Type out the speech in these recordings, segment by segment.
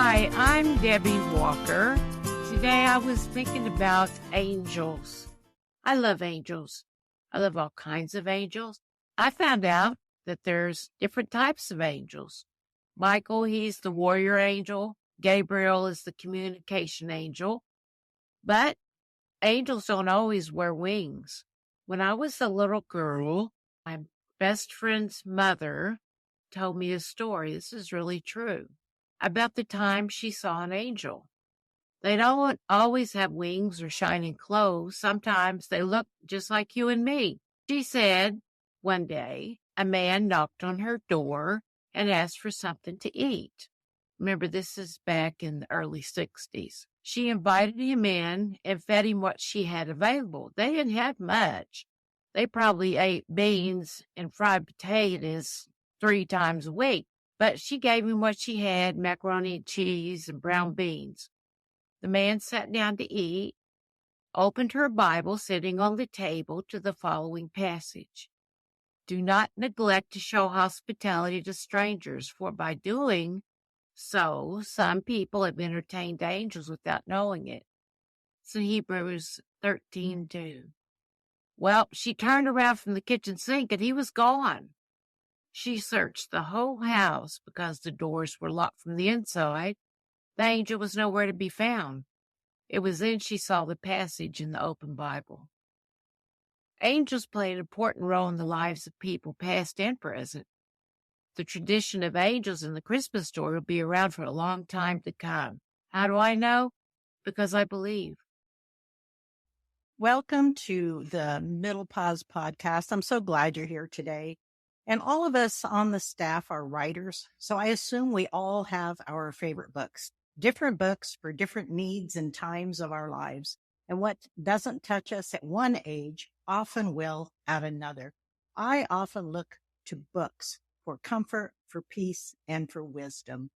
Hi, I'm Debbie Walker. Today I was thinking about angels. I love angels. I love all kinds of angels. I found out that there's different types of angels. Michael, he's the warrior angel. Gabriel is the communication angel. But angels don't always wear wings. When I was a little girl, my best friend's mother told me a story. This is really true. About the time she saw an angel. They don't always have wings or shining clothes. Sometimes they look just like you and me. She said one day a man knocked on her door and asked for something to eat. Remember, this is back in the early 60s. She invited him in and fed him what she had available. They didn't have much. They probably ate beans and fried potatoes 3 times a week. But she gave him what she had, macaroni and cheese and brown beans. The man sat down to eat, opened her Bible sitting on the table to the following passage. Do not neglect to show hospitality to strangers, for by doing so, some people have entertained angels without knowing it. So Hebrews 13:2. Well, she turned around from the kitchen sink and he was gone. She searched the whole house because the doors were locked from the inside. The angel was nowhere to be found. It was then she saw the passage in the open Bible. Angels play an important role in the lives of people, past and present. The tradition of angels in the Christmas story will be around for a long time to come. How do I know? Because I believe. Welcome to the Middle Pause podcast. I'm so glad you're here today. And all of us on the staff are writers, so I assume we all have our favorite books, different books for different needs and times of our lives. And what doesn't touch us at one age often will at another. I often look to books for comfort, for peace, and for wisdom.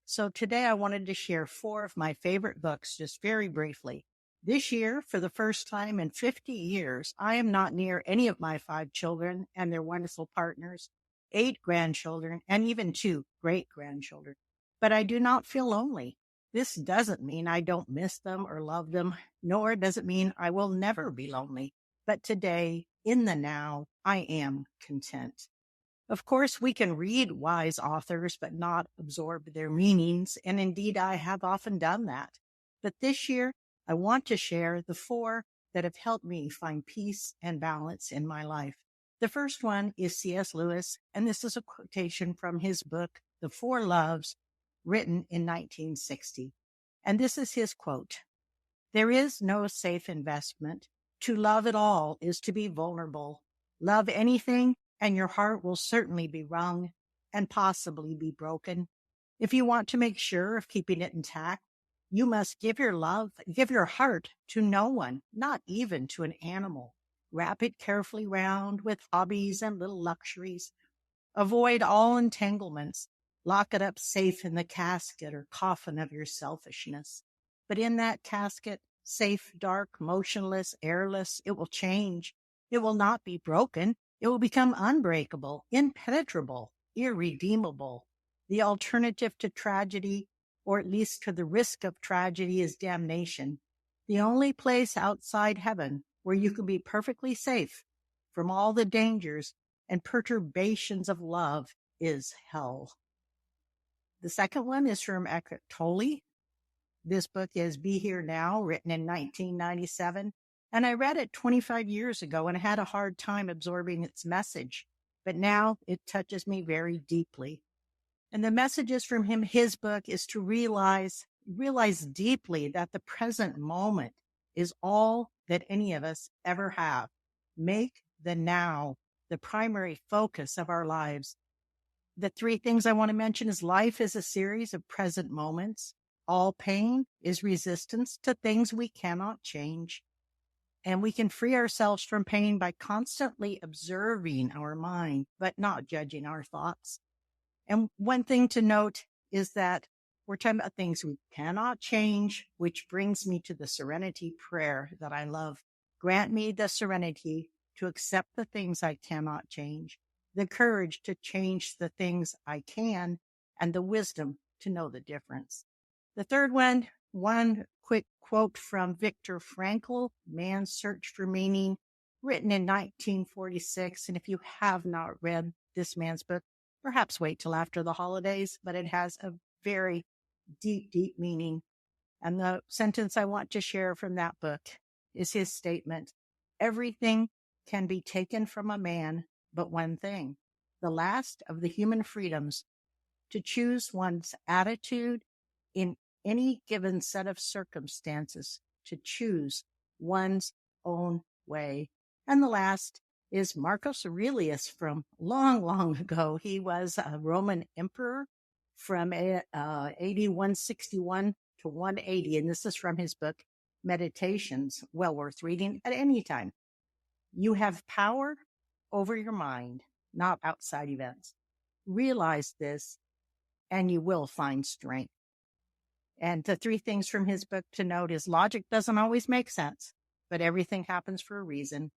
So today I wanted to share 4 of my favorite books just very briefly. This year, for the first time in 50 years, I am not near any of my 5 children and their wonderful partners, 8 grandchildren, and even 2 great-grandchildren. But I do not feel lonely. This doesn't mean I don't miss them or love them, nor does it mean I will never be lonely. But today, in the now, I am content. Of course, we can read wise authors, but not absorb their meanings, and indeed I have often done that. But this year, I want to share the 4 that have helped me find peace and balance in my life. The first one is C.S. Lewis, and this is a quotation from his book, The 4 Loves, written in 1960. And this is his quote: "There is no safe investment. To love at all is to be vulnerable. Love anything, and your heart will certainly be wrung and possibly be broken. If you want to make sure of keeping it intact, you must give your heart to no one, not even to an animal. Wrap it carefully round with hobbies and little luxuries. Avoid all entanglements. Lock it up safe in the casket or coffin of your selfishness. But in that casket, safe, dark, motionless, airless, it will change. It will not be broken. It will become unbreakable, impenetrable, irredeemable. The alternative to tragedy, or at least to the risk of tragedy, is damnation. The only place outside heaven where you can be perfectly safe from all the dangers and perturbations of love is hell." The second one is from Eckhart Tolle. This book is Be Here Now, written in 1997. And I read it 25 years ago and had a hard time absorbing its message. But now it touches me very deeply. And the messages from his book is to realize deeply that the present moment is all that any of us ever have. Make the now the primary focus of our lives. The 3 things I want to mention is life is a series of present moments. All pain is resistance to things we cannot change. And we can free ourselves from pain by constantly observing our mind, but not judging our thoughts. And one thing to note is that we're talking about things we cannot change, which brings me to the serenity prayer that I love. Grant me the serenity to accept the things I cannot change, the courage to change the things I can, and the wisdom to know the difference. The third one quick quote from Viktor Frankl, Man's Search for Meaning, written in 1946. And if you have not read this man's book, perhaps wait till after the holidays, but it has a very deep, deep meaning. And the sentence I want to share from that book is his statement: everything can be taken from a man but one thing, the last of the human freedoms, to choose one's attitude in any given set of circumstances, to choose one's own way. And the last is Marcus Aurelius from long, long ago. He was a Roman emperor from AD 161 to 180. And this is from his book, Meditations, well worth reading at any time. You have power over your mind, not outside events. Realize this, and you will find strength. And the three things from his book to note is: logic doesn't always make sense, but everything happens for a reason.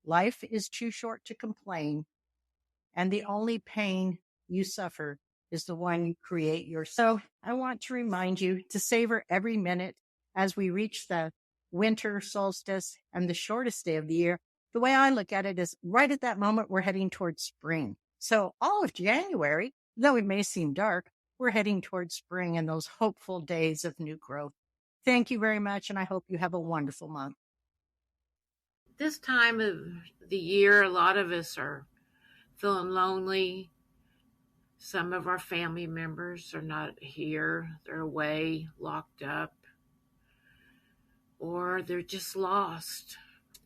Life is too short to complain, and the only pain you suffer is the one you create yourself. So I want to remind you to savor every minute as we reach the winter solstice and the shortest day of the year. The way I look at it is right at that moment, we're heading towards spring. So all of January, though it may seem dark, we're heading towards spring and those hopeful days of new growth. Thank you very much, and I hope you have a wonderful month. This time of the year, a lot of us are feeling lonely. Some of our family members are not here. They're away, locked up, or they're just lost.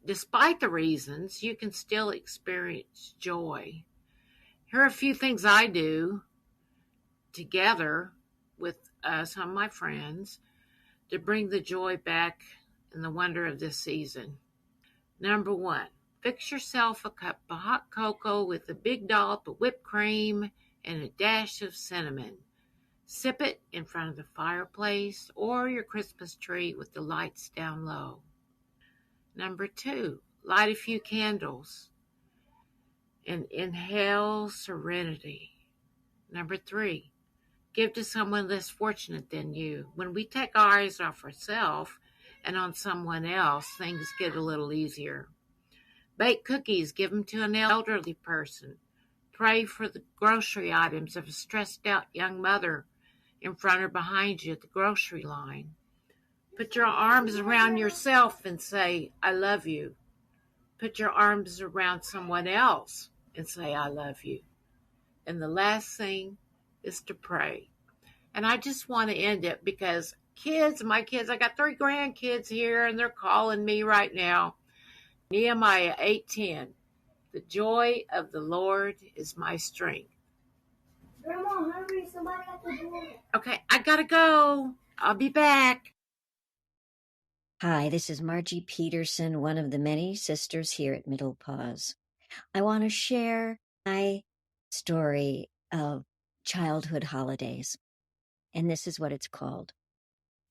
Despite the reasons, you can still experience joy. Here are a few things I do together with some of my friends to bring the joy back and the wonder of this season. Number one, fix yourself a cup of hot cocoa with a big dollop of whipped cream and a dash of cinnamon. Sip it in front of the fireplace or your Christmas tree with the lights down low. Number two, light a few candles and inhale serenity. Number three, give to someone less fortunate than you. When we take our eyes off ourselves and on someone else, things get a little easier. Bake cookies, give them to an elderly person. Pray for the grocery items of a stressed out young mother in front or behind you at the grocery line. Put your arms around yourself and say, I love you. Put your arms around someone else and say, I love you. And the last thing is to pray. And I just want to end it because my kids, I got 3 grandkids here and they're calling me right now. Nehemiah 8:10, the joy of the Lord is my strength. Grandma, hurry, somebody at the door. Okay, I gotta go. I'll be back. Hi, this is Margie Peterson, one of the many sisters here at Middle Pause. I want to share my story of childhood holidays, and this is what it's called.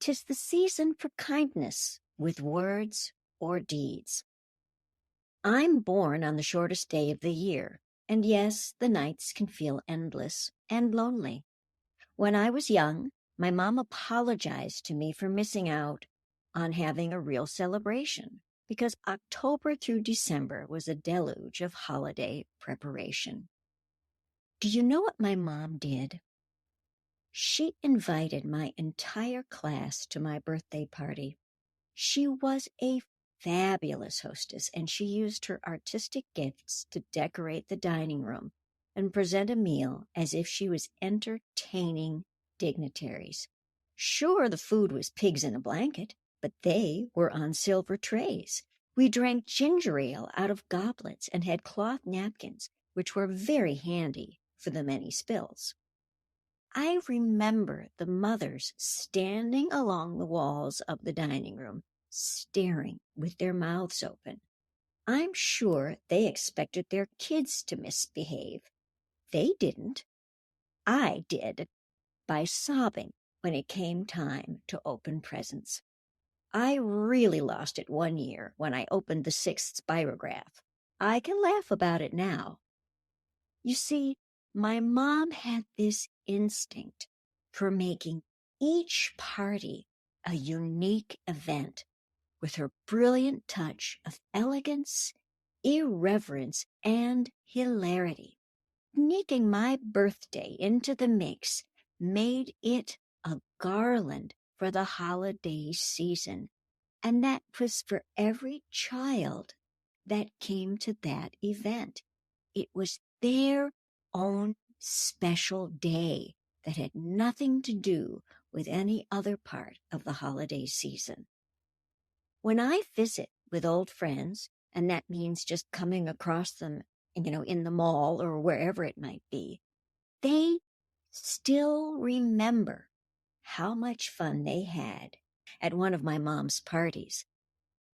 'Tis the season for kindness with words or deeds. I'm born on the shortest day of the year, and yes, the nights can feel endless and lonely. When I was young, my mom apologized to me for missing out on having a real celebration because October through December was a deluge of holiday preparation. Do you know what my mom did? She invited my entire class to my birthday party. She was a fabulous hostess, and she used her artistic gifts to decorate the dining room and present a meal as if she was entertaining dignitaries. Sure, the food was pigs in a blanket, but they were on silver trays. We drank ginger ale out of goblets and had cloth napkins, which were very handy for the many spills. I remember the mothers standing along the walls of the dining room, staring with their mouths open. I'm sure they expected their kids to misbehave. They didn't. I did, by sobbing when it came time to open presents. I really lost it one year when I opened the 6th spirograph. I can laugh about it now. You see, my mom had this instinct for making each party a unique event with her brilliant touch of elegance, irreverence, and hilarity. Sneaking my birthday into the mix made it a garland for the holiday season, and that was for every child that came to that event. It was their own special day that had nothing to do with any other part of the holiday season. When I visit with old friends, and that means just coming across them, in the mall or wherever it might be, they still remember how much fun they had at one of my mom's parties,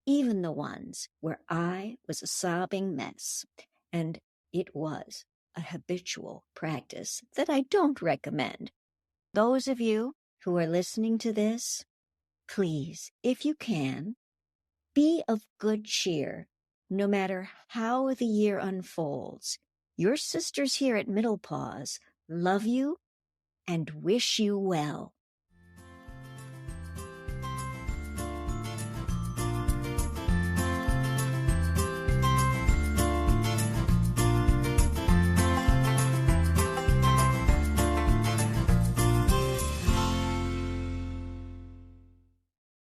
even the ones where I was a sobbing mess, and it was a habitual practice that I don't recommend. Those of you who are listening to this, please, if you can, be of good cheer, no matter how the year unfolds. Your sisters here at Middle Paws love you and wish you well.